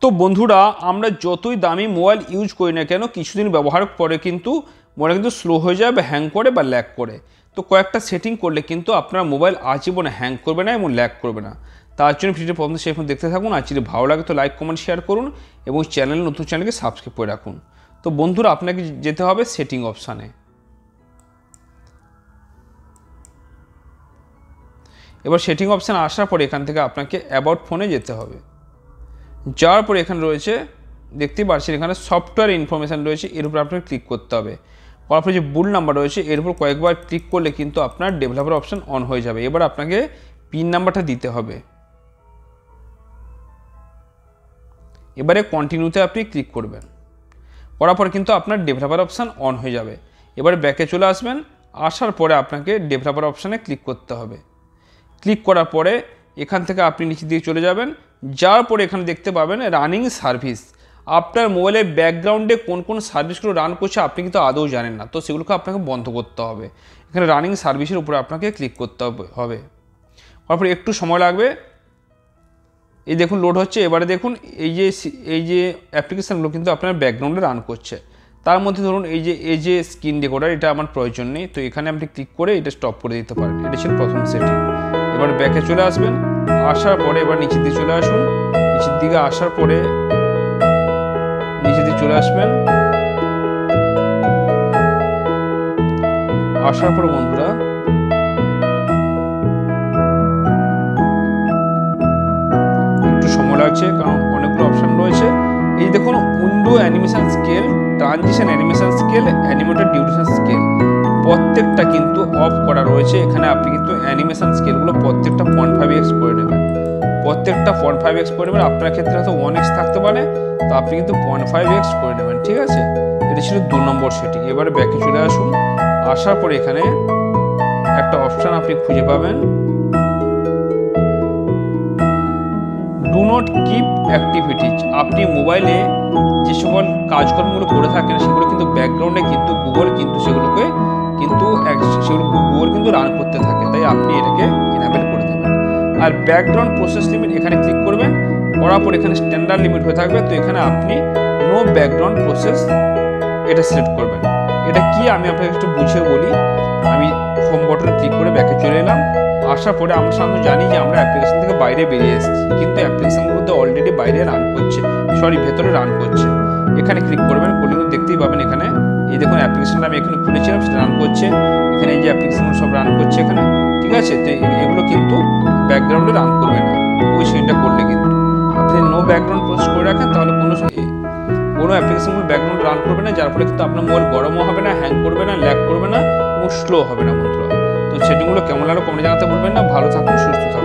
তো বন্ধুরা আমরা যতই দামি মোবাইল ইউজ করি না কেন কিছুদিন ব্যবহার পরে কিন্তু মোবাইল কিন্তু স্লো হয়ে যায় বা হ্যাং করে বা ল্যাগ করে। তো কয়েকটা সেটিং করলে কিন্তু আপনার মোবাইল আজীবনে হ্যাং করবে না এবং ল্যাগ করবে না। তার জন্য ভিডিওটি প্রথম সেই দেখতে থাকুন। আর যদি ভালো লাগে তো লাইক কমেন্ট শেয়ার করুন এবং নতুন চ্যানেলকে সাবস্ক্রাইব করে রাখুন। তো বন্ধুরা আপনাকে যেতে হবে সেটিং অপশানে। এবার সেটিং অপশান আসার পরে এখান থেকে আপনাকে অ্যাবাউট ফোনে যেতে হবে। যাওয়ার পরে এখানে রয়েছে দেখতেই পাচ্ছেন এখানে সফটওয়্যার ইনফরমেশান রয়েছে, এর উপর আপনাকে ক্লিক করতে হবে। করার পরে যে বুল নাম্বার রয়েছে এর উপর কয়েকবার ক্লিক করলে কিন্তু আপনার ডেভেলপার অপশান অন হয়ে যাবে। এবার আপনাকে পিন নাম্বারটা দিতে হবে। এবারে কন্টিনিউতে আপনি ক্লিক করবেন। করার পর কিন্তু আপনার ডেভেলপার অপশান অন হয়ে যাবে। এবারে ব্যাকে চলে আসবেন। আসার পরে আপনাকে ডেভেলপার অপশানে ক্লিক করতে হবে। ক্লিক করার পরে এখান থেকে আপনি নিচের দিকে চলে যাবেন। যাওয়ার পরে এখানে দেখতে পাবেন রানিং সার্ভিস। আপনার মোবাইলের ব্যাকগ্রাউন্ডে কোন কোন সার্ভিসগুলো রান করছে আপনি কিন্তু আদৌ জানেন না, তো সেগুলোকে আপনাকে বন্ধ করতে হবে। এখানে রানিং সার্ভিসের উপরে আপনাকে ক্লিক করতে হবে। তারপরে একটু সময় লাগবে। এই দেখুন লোড হচ্ছে। এবারে দেখুন এই যে অ্যাপ্লিকেশানগুলো কিন্তু আপনার ব্যাকগ্রাউন্ডে রান করছে। তার মধ্যে ধরুন এই যে স্ক্রিন রেকর্ডার, এটা আমার প্রয়োজন নেই, তো এখানে আপনি ক্লিক করে এটা স্টপ করে দিতে পারেন। এটা ছিল প্রথম সেটিং। এবার ব্যাকে চলে আসবেন। আসার পরে এবার নিচের দিকে চলে আসুন। নিচের দিকে আসার পরে নিচের দিকে চলে আসবেন। আসার পরে বন্ধুরা একটু সময় লাগছে কারণ অনেকগুলো অপশান রয়েছে। এই দেখুন window animation scale, transition animation scale, animated duration scale প্রত্যেকটা কিন্তু অফ করা রয়েছে। এখানে আপনি কিন্তু অ্যানিমেশন স্কেলগুলো প্রত্যেকটা 0.5x করে নেবেন। প্রত্যেকটা 0.5x করে নেবেন। আপনার ক্ষেত্রে হয়তো 1x থাকতে পারে, তো আপনি কিন্তু 0.5x করে নেবেন, ঠিক আছে। এটা ছিল 2 নম্বর সেটিং। এবারে ব্যাকে চলে আসুন। আসার পরে এখানে একটা অপশান আপনি খুঁজে পাবেন, ডু নট কিপ অ্যাক্টিভিটিজ। আপনি মোবাইলে যে সকল কাজকর্মগুলো করে থাকেন সেগুলো কিন্তু ব্যাকগ্রাউন্ডে কিন্তু গুগল কিন্তু সেগুলোকে গুগল কিন্তু রান করতে থাকে, তাই আপনি এটাকে ইনেবল করে দেবেন। আর ব্যাকগ্রাউন্ড প্রসেস লিমিট এখানে ক্লিক করবেন। করার পর এখানে স্ট্যান্ডার্ড লিমিট হয়ে থাকবে, তো এখানে আপনি নো ব্যাকগ্রাউন্ড প্রসেস এটা সিলেক্ট করবেন। এটা কি আমি আপনাকে একটু বুঝিয়ে বলি। আমি হোম বাটনে ক্লিক করে ব্যাকে চলে এলাম। আসার পরে আমরা সাধারণত জানি যে আমরা অ্যাপ্লিকেশন থেকে বাইরে বেরিয়ে এসেছি, কিন্তু অ্যাপ্লিকেশনের মধ্যে অলরেডি বাইরে রান করছে, ভেতরে রান করছে। এখানে ক্লিক করবেন, করলে কিন্তু দেখতেই পাবেন এখানে এই দেখুন অ্যাপ্লিকেশনটা আমি এখানে খুলেছিলাম, সেটা রান করছে। এখানে এই যে অ্যাপ্লিকেশনগুলো সব রান করছে এখানে, ঠিক আছে। তো এগুলো কিন্তু ব্যাকগ্রাউন্ডে রান করবে না ওই সেটিংটা করলে। কিন্তু আপনি নো ব্যাকগ্রাউন্ড প্রসেস করে রাখেন তাহলে কোনো অ্যাপ্লিকেশনগুলো ব্যাকগ্রাউন্ডে রান করবে না, যার ফলে কিন্তু আপনার মোবাইল গরমও হবে না, হ্যাং করবে না, ল্যাগ করবে না এবং স্লো হবে না বন্ধুরা। তো সেটিংগুলো কেমন লাগলো কমেন্টে জানাতে ভুলবেন না। ভালো থাকুন, সুস্থ থাকুন।